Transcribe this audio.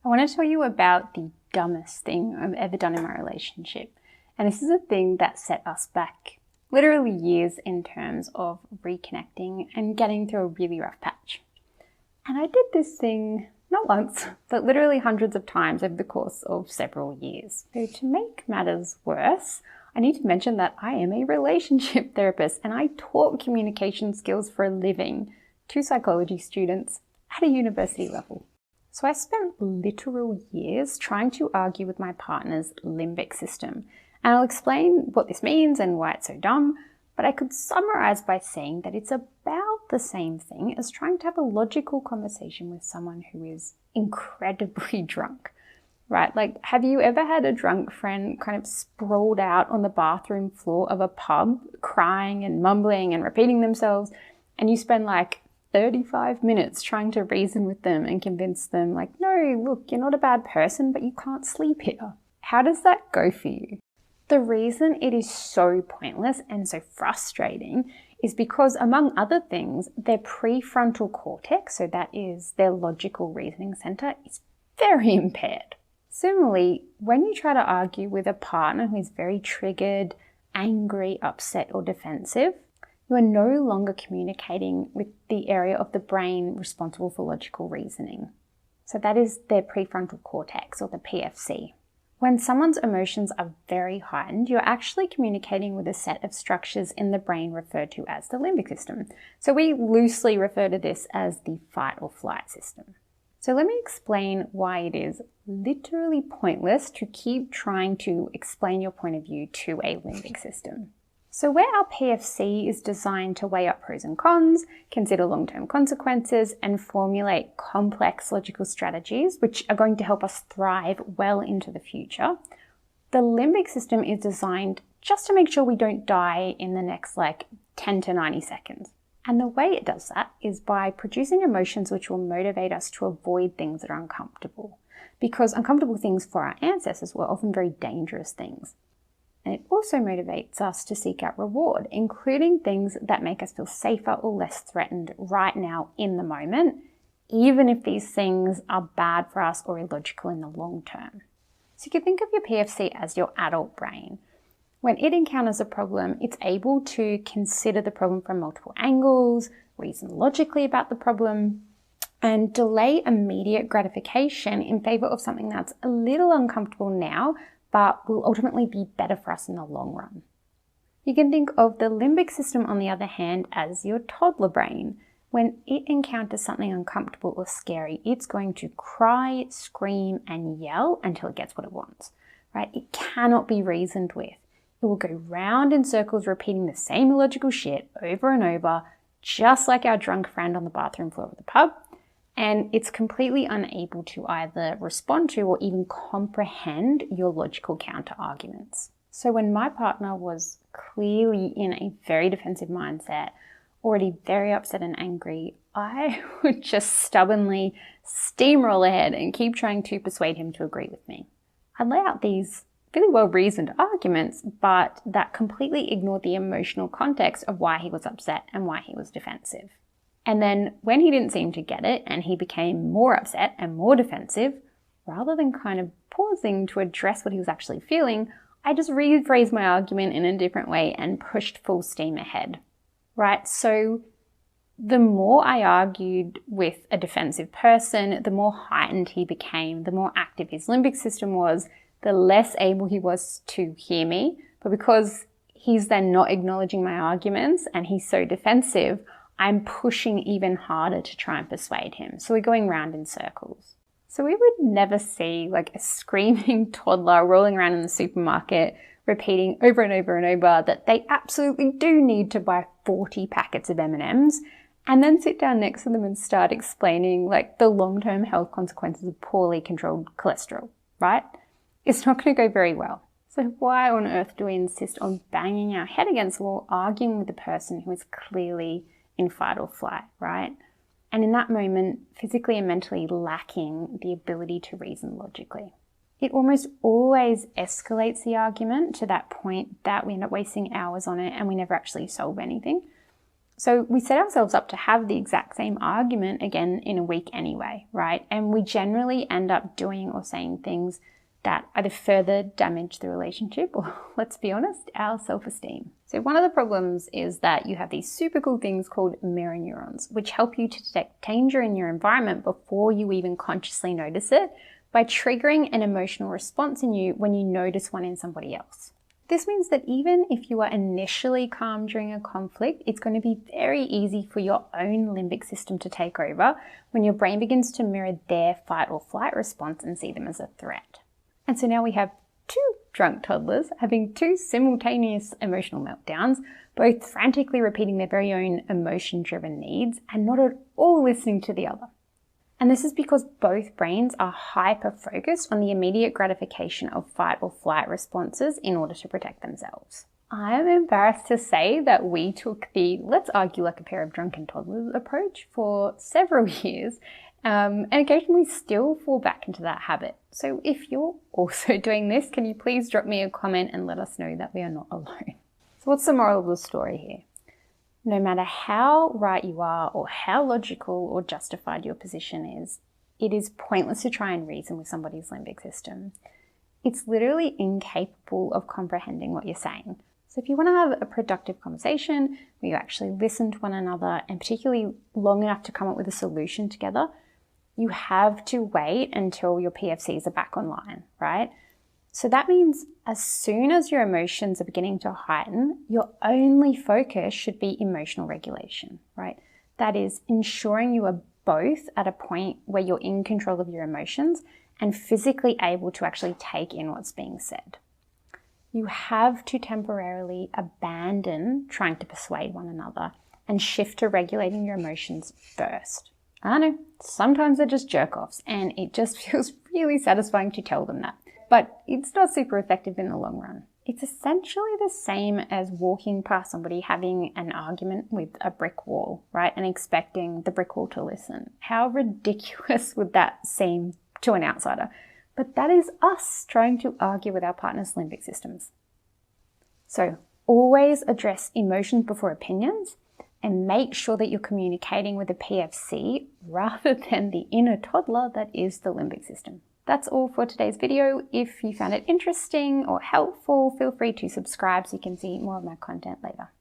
I want to tell you about the dumbest thing I've ever done in my relationship. And this is a thing that set us back literally years in terms of reconnecting and getting through a really rough patch. And I did this thing not once, but literally hundreds of times over the course of several years. So to make matters worse, I need to mention that I am a relationship therapist and I taught communication skills for a living to psychology students at a university level. So I spent literal years trying to argue with my partner's limbic system. And I'll explain what this means and why it's so dumb, but I could summarize by saying that it's about the same thing as trying to have a logical conversation with someone who is incredibly drunk, right? Like, have you ever had a drunk friend kind of sprawled out on the bathroom floor of a pub, crying and mumbling and repeating themselves, and you spend like 35 minutes trying to reason with them and convince them like, no, look, you're not a bad person, but you can't sleep here. How does that go for you? The reason it is so pointless and so frustrating is because, among other things, their prefrontal cortex, so that is their logical reasoning center, is very impaired. Similarly, when you try to argue with a partner who is very triggered, angry, upset, or defensive, you are no longer communicating with the area of the brain responsible for logical reasoning. So that is their prefrontal cortex, or the PFC. When someone's emotions are very heightened, you're actually communicating with a set of structures in the brain referred to as the limbic system. So we loosely refer to this as the fight or flight system. So let me explain why it is literally pointless to keep trying to explain your point of view to a limbic system. So where our PFC is designed to weigh up pros and cons, consider long-term consequences, and formulate complex logical strategies, which are going to help us thrive well into the future, the limbic system is designed just to make sure we don't die in the next 10 to 90 seconds. And the way it does that is by producing emotions which will motivate us to avoid things that are uncomfortable. Because uncomfortable things for our ancestors were often very dangerous things. And it also motivates us to seek out reward, including things that make us feel safer or less threatened right now in the moment, even if these things are bad for us or illogical in the long term. So you can think of your PFC as your adult brain. When it encounters a problem, it's able to consider the problem from multiple angles, reason logically about the problem, and delay immediate gratification in favor of something that's a little uncomfortable now, but will ultimately be better for us in the long run. You can think of the limbic system, on the other hand, as your toddler brain. When it encounters something uncomfortable or scary, it's going to cry, scream, and yell until it gets what it wants, right? It cannot be reasoned with. It will go round in circles repeating the same illogical shit over and over, just like our drunk friend on the bathroom floor of the pub, and it's completely unable to either respond to or even comprehend your logical counter-arguments. So when my partner was clearly in a very defensive mindset, already very upset and angry, I would just stubbornly steamroll ahead and keep trying to persuade him to agree with me. I'd lay out these really well-reasoned arguments, but that completely ignored the emotional context of why he was upset and why he was defensive. And then when he didn't seem to get it and he became more upset and more defensive, rather than kind of pausing to address what he was actually feeling, I just rephrased my argument in a different way and pushed full steam ahead, right? So the more I argued with a defensive person, the more heightened he became, the more active his limbic system was, the less able he was to hear me. But because he's then not acknowledging my arguments and he's so defensive, I'm pushing even harder to try and persuade him. So we're going round in circles. So we would never see a screaming toddler rolling around in the supermarket, repeating over and over and over that they absolutely do need to buy 40 packets of M&Ms, and then sit down next to them and start explaining the long-term health consequences of poorly controlled cholesterol, right? It's not going to go very well. So why on earth do we insist on banging our head against the wall, arguing with the person who is clearly in fight or flight, right? And in that moment, physically and mentally lacking the ability to reason logically. It almost always escalates the argument to that point that we end up wasting hours on it and we never actually solve anything. So we set ourselves up to have the exact same argument again in a week anyway, right? And we generally end up doing or saying things that either further damage the relationship or, let's be honest, our self-esteem. So one of the problems is that you have these super cool things called mirror neurons, which help you to detect danger in your environment before you even consciously notice it by triggering an emotional response in you when you notice one in somebody else. This means that even if you are initially calm during a conflict, it's going to be very easy for your own limbic system to take over when your brain begins to mirror their fight or flight response and see them as a threat. And so now we have two drunk toddlers having two simultaneous emotional meltdowns, both frantically repeating their very own emotion-driven needs and not at all listening to the other. And this is because both brains are hyper-focused on the immediate gratification of fight or flight responses in order to protect themselves. I am embarrassed to say that we took the let's argue like a pair of drunken toddlers approach for several years, and occasionally still fall back into that habit. So if you're also doing this, can you please drop me a comment and let us know that we are not alone? So what's the moral of the story here? No matter how right you are or how logical or justified your position is, it is pointless to try and reason with somebody's limbic system. It's literally incapable of comprehending what you're saying. So if you want to have a productive conversation where you actually listen to one another and particularly long enough to come up with a solution together, you have to wait until your PFCs are back online, right? So that means as soon as your emotions are beginning to heighten, your only focus should be emotional regulation, right? That is ensuring you are both at a point where you're in control of your emotions and physically able to actually take in what's being said. You have to temporarily abandon trying to persuade one another and shift to regulating your emotions first. I know, sometimes they're just jerk-offs and it just feels really satisfying to tell them that. But it's not super effective in the long run. It's essentially the same as walking past somebody having an argument with a brick wall, right? And expecting the brick wall to listen. How ridiculous would that seem to an outsider? But that is us trying to argue with our partner's limbic systems. So always address emotions before opinions and make sure that you're communicating with the PFC rather than the inner toddler that is the limbic system. That's all for today's video. If you found it interesting or helpful, feel free to subscribe so you can see more of my content later.